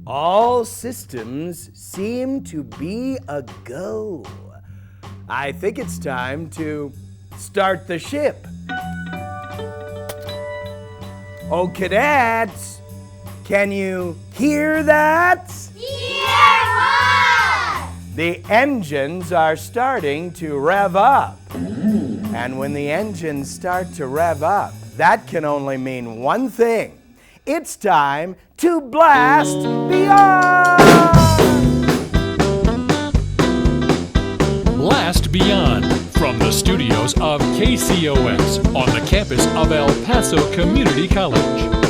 All systems seem to be a go. I think it's time to start the ship. Oh, cadets, can you hear that? Hear what? The engines are starting to rev up. And when the engines start to rev up, that can only mean one thing. It's time to blast beyond! Blast Beyond from the studios of KCOS on the campus of El Paso Community College.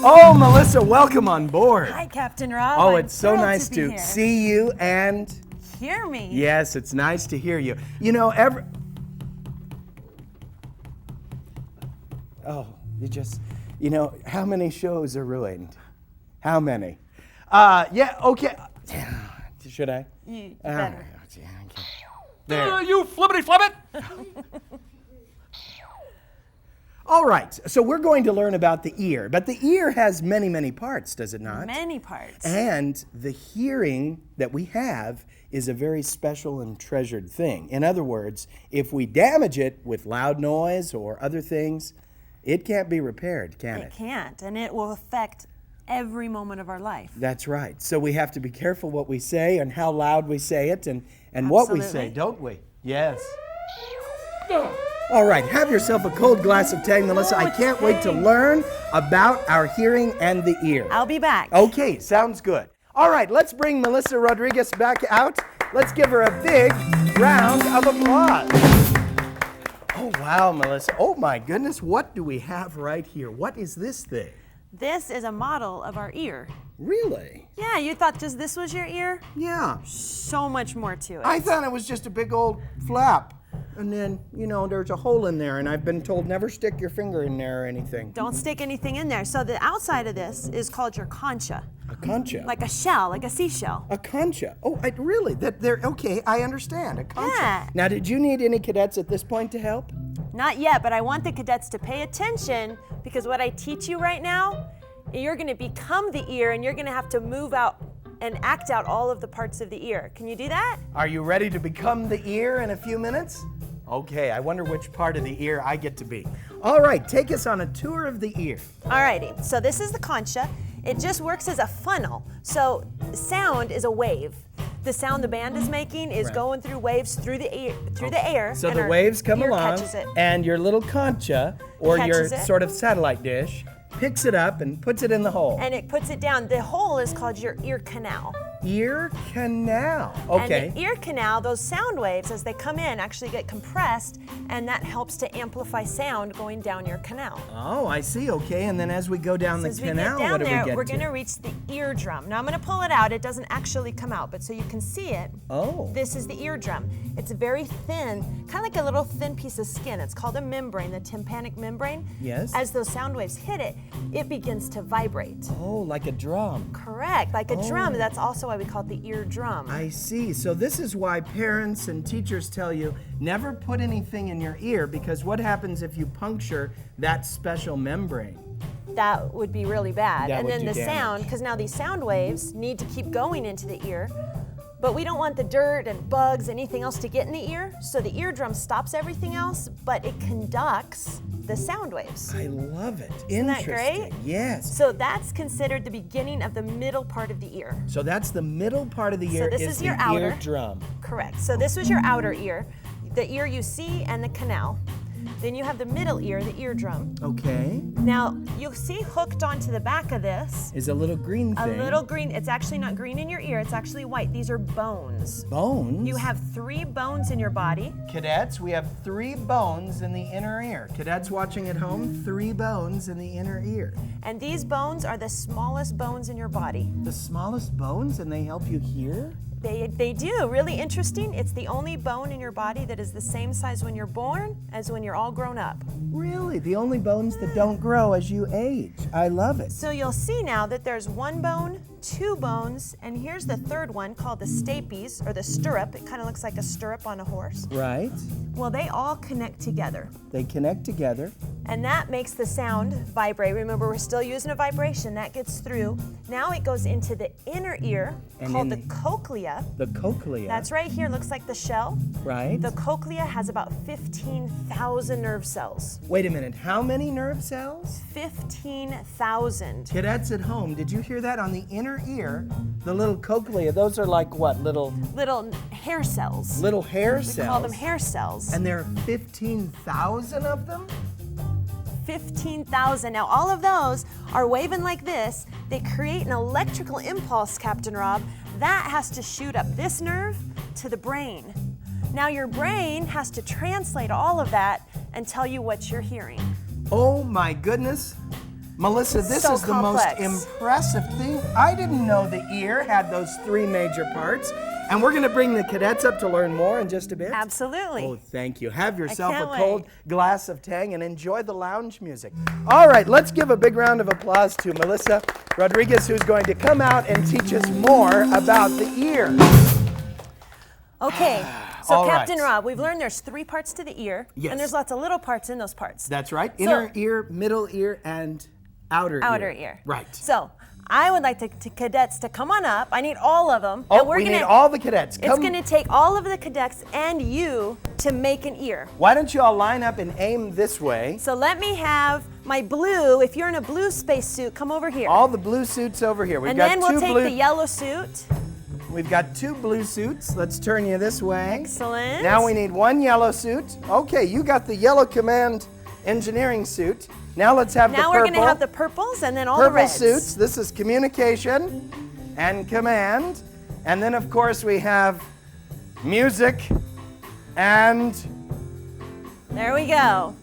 Oh, Melissa, welcome on board. Hi, Captain Rob. Oh, I'm it's so thrilled nice be to here. see you and... Hear me. Yes, it's nice to hear you. You know, how many shows are ruined? How many? Yeah, okay. Should I? You better. There. You flippity-flippit! All right, so we're going to learn about the ear, but the ear has many, many parts, does it not? Many parts. And the hearing that we have is a very special and treasured thing. In other words, if we damage it with loud noise or other things, it can't be repaired, can it? It can't, and it will affect every moment of our life. That's right. So we have to be careful what we say and how loud we say it and what we say, Absolutely. don't we? Yes. All right, have yourself a cold glass of Tang, Melissa. I can't wait to learn about our hearing and the ear. I'll be back. Okay, sounds good. All right, let's bring Melissa Rodriguez back out. Let's give her a big round of applause. Oh, wow, Melissa. Oh, my goodness, what do we have right here? What is this thing? This is a model of our ear. Really? Yeah, you thought just this was your ear? Yeah. So much more to it. I thought it was just a big old flap. And then, there's a hole in there, and I've been told never stick your finger in there or anything. Don't stick anything in there. So the outside of this is called your concha. A concha? Like a shell, like a seashell. A concha. Oh, really? Okay, I understand. A concha. Yeah. Now, did you need any cadets at this point to help? Not yet, but I want the cadets to pay attention because what I teach you right now, you're going to become the ear and you're going to have to move out and act out all of the parts of the ear. Can you do that? Are you ready to become the ear in a few minutes? Okay, I wonder which part of the ear I get to be. All right, take us on a tour of the ear. Alrighty, so this is the concha. It just works as a funnel. So sound is a wave. The sound the band is making is Right. going through waves through the air. So and the our waves come ear along, catches it. and your little concha, or your Catches it. sort of satellite dish, picks it up and puts it in the hole. And it puts it down. The hole is called your ear canal. Ear canal. Okay. And the ear canal, those sound waves, as they come in, actually get compressed, and that helps to amplify sound going down your canal. Oh, I see. Okay, and then as we go down So the as we canal, get down what do there, we get we're to? going to reach the eardrum. Now I'm going to pull it out. It doesn't actually come out, but so you can see it. Oh. This is the eardrum. It's very thin, kind of like a little thin piece of skin. It's called a membrane, the tympanic membrane. Yes. As those sound waves hit it, it begins to vibrate. Oh, like a drum. Correct, like a drum. Oh. That's also why we call it the eardrum. I see. So this is why parents and teachers tell you never put anything in your ear, because what happens if you puncture that special membrane? That would be really bad. That And would then do the damage. sound, because now these sound waves need to keep going into the ear, but we don't want the dirt and bugs, anything else to get in the ear. So the eardrum stops everything else, but it conducts the sound waves. I love it. Isn't that Interesting. great? Yes. So that's considered the beginning of the middle part of the ear. So that's the middle part of the So ear this is is the your outer. eardrum. Correct. So this was your outer ear, the ear you see and the canal. Then you have the middle ear, the eardrum. Okay. Now you'll see hooked onto the back of this Is a little green a thing. little green. It's actually not green in your ear, it's actually white. These are bones. bones. You have 3 bones in your body. Cadets, we have 3 bones in the inner ear. Cadets watching at home, 3 bones in the inner ear. And these bones are the smallest bones in your body. The smallest bones, and they help you hear? They do. Really interesting. It's the only bone in your body that is the same size when you're born as when you're all grown up. Really? The only bones that don't grow as you age. I love it. So you'll see now that there's one bone, two bones, and here's the third one called the stapes, or the stirrup. It kind of looks like a stirrup on a horse. Right. Well, they all connect together. They connect together. And that makes the sound vibrate. Remember, we're still using a vibration. That gets through. Now it goes into the inner ear, And called in the cochlea. The cochlea. That's right here, looks like the shell. right. The cochlea has about 15,000 nerve cells. Wait a minute. How many nerve cells? 15,000. Cadets at home, did you hear that? On the inner ear, the little cochlea, those are like what? Little Little hair cells. hair We cells. call them hair cells. And there are 15,000 of them? 15,000. Now all of those are waving like this. They create an electrical impulse, Captain Rob. That has to shoot up this nerve to the brain. Now your brain has to translate all of that and tell you what you're hearing. Oh my goodness. Melissa, this So is the complex. most impressive thing. I didn't know the ear had those three major parts. And we're going to bring the cadets up to learn more in just a bit. Absolutely. Oh, thank you. Have yourself a can't cold wait. glass of Tang and enjoy the lounge music. All right, let's give a big round of applause to Melissa Rodriguez, who's going to come out and teach us more about the ear. Okay, so All Captain right. Rob, we've learned there's three parts to the ear, Yes. and there's lots of little parts in those parts. That's right. So- Inner ear, middle ear, and outer Outer ear. Right. So I would like to cadets to come on up. I need all of them. Oh, and we're we gonna, need all the cadets. It's Come. going to take all of the cadets and you to make an ear. Why don't you all line up and aim this way? So let me have my blue. If you're in a blue spacesuit, come over here. All the blue suits over here. We've and got then we'll two take blue. the yellow suit. We've got two blue suits. Let's turn you this way. Excellent. Now we need one yellow suit. Okay, you got the yellow command engineering suit. Now let's have Now the purple. we're going to have the purples and then all the purple reds. suits. This is communication and command. And then of course we have music and There we go.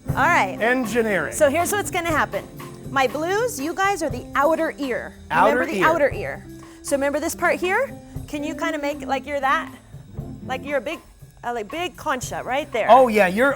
All right. engineering. So here's what's going to happen. My blues, you guys are the outer ear. Outer remember the ear. outer ear. So remember this part here? Can you kind of make it like you're that? Like you're a big, like big concha right there. Oh yeah, you're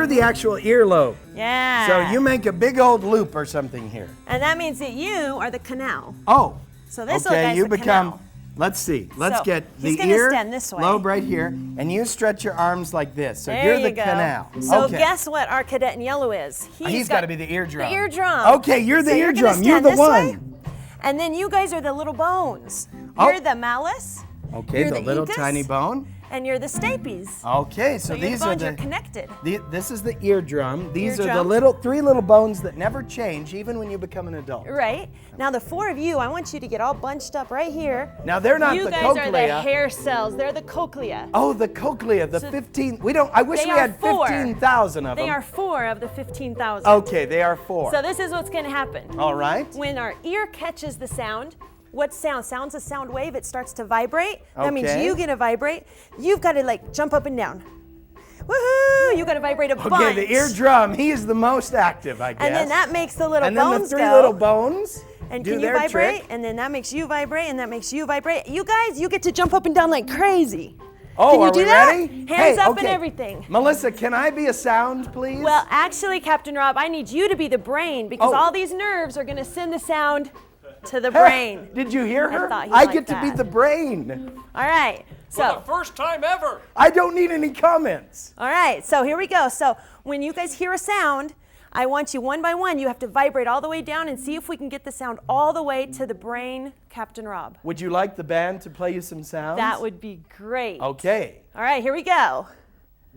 the actual earlobe. Yeah. So you make a big old loop or something here. And that means that you are the canal. Oh. So this little okay, guy's you the become. canal. Let's see. Let's So, get he's the gonna ear stand this way. lobe right here, and you stretch your arms like this. So There you're you the go. canal. So okay. guess what our cadet in yellow is? He's got to be the eardrum. The eardrum. Okay, you're the So eardrum. You're, You're gonna the stand one. this way, and then you guys are the little bones. Oh. You're the malleus. Okay, You're the the little incus. tiny bone. And you're the stapes. Okay, so your these bones are are the. connected. This is the eardrum. These are the Eardrum. three little bones that never change, even when you become an adult. Right. Now the four of you, I want you to get all bunched up right here. Now they're not you the guys cochlea. are the hair cells. They're the cochlea. Oh, the cochlea, the So 15. We don't. I wish they we are had four. 15,000 of They them. are four of the 15,000. Okay, they are four. So this is what's going to happen. All right. When our ear catches the sound, what sound? Sound's a sound wave. It starts to vibrate. That means Okay. you get to vibrate. You've got to like jump up and down. Woohoo! You got to vibrate a bunch. Okay, the eardrum. He is the most active, I guess. And then that makes the little And then bones the three go. little bones And do can you their vibrate? trick. And then that makes you vibrate, and that makes you vibrate. You guys, you get to jump up and down like crazy. Oh, Can you are do we that? ready? Hands Hey, up okay. and everything. Melissa, can I be a sound, please? Well, actually, Captain Rob, I need you to be the brain because Oh. all these nerves are going to send the sound to the brain. Did you hear her? thought he'd I like get to be that. the brain. All right. For the So, first time ever. I don't need any comments. all right. So here we go. So when you guys hear a sound, I want you one by one. You have to vibrate all the way down and see if we can get the sound all the way to the brain, Captain Rob. Would you like the band to play you some sounds? That would be great. Okay. All right, here we go.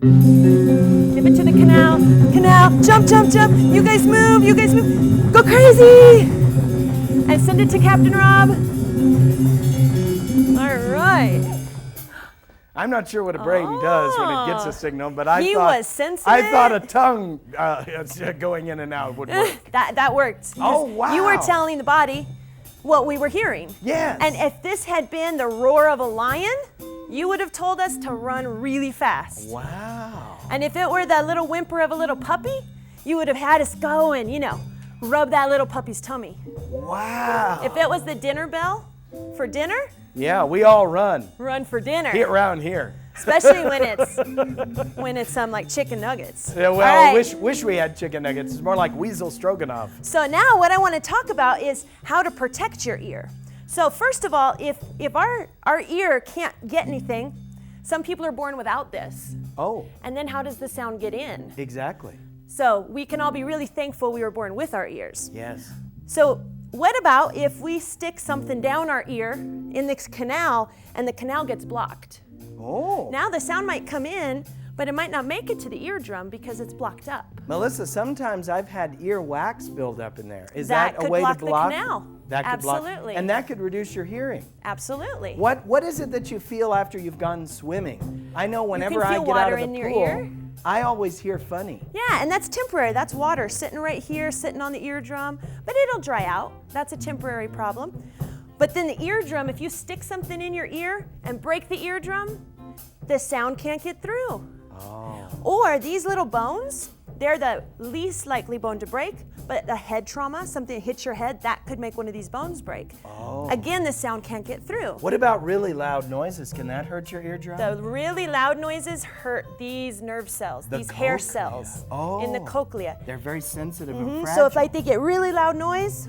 Give it to the canal. Canal. Jump, jump, jump. You guys move. You guys move. Go crazy. And send it to Captain Rob. All right. I'm not sure what a brain does when it gets a signal, but I He thought was sensing I thought a it. tongue going in and out would work. That worked. Oh, You were wow. telling the body what we were hearing. Yes. And if this had been the roar of a lion, you would have told us to run really fast. Wow. And if it were the little whimper of a little puppy, you would have had us go and, rub that little puppy's tummy. Wow. If it was the dinner bell for dinner, Yeah, we all run Run for dinner. around here. Especially when it's like chicken nuggets. Yeah, well, All right. wish we had chicken nuggets. It's more like weasel stroganoff. So now what I want to talk about is how to protect your ear. So first of all, if our ear can't get anything, some people are born without this. Oh, And then how does the sound get in? exactly. So we can all be really thankful we were born with our ears. Yes. So what about if we stick something down our ear in this canal and the canal gets blocked? Oh. Now the sound might come in, but it might not make it to the eardrum because it's blocked up. Melissa, sometimes I've had ear wax build up in there. Is That that, a could way block to the block? canal. That could Absolutely. block. And that could reduce your hearing. Absolutely. What is it that you feel after you've gone swimming? I know whenever I feel get out water of the in your pool, ear? I always hear funny. Yeah, and that's temporary. That's water sitting right here, sitting on the eardrum, but it'll dry out. That's a temporary problem. But then the eardrum, if you stick something in your ear and break the eardrum, the sound can't get through. Oh. Or these little bones, they're the least likely bone to break, but a head trauma, something that hits your head, that could make one of these bones break. Oh. Again, the sound can't get through. What about really loud noises? Can that hurt your eardrum? The really loud noises hurt these nerve cells, The these hair cochlea. cells in the Oh. cochlea. They're very sensitive and fragile. So if they get really loud noise,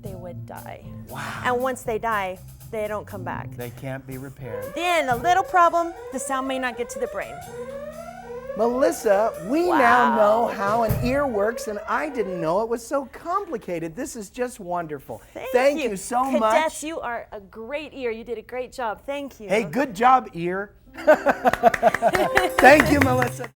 they would die. Wow. And once they die, they don't come back. They can't be repaired. Then a little problem, the sound may not get to the brain. Melissa, we Wow. now know how an ear works, and I didn't know it was so complicated. This is just wonderful. Thank you so Cadets, much. you are a great ear. You did a great job. Thank you. Hey, good job, ear. Thank you, Melissa.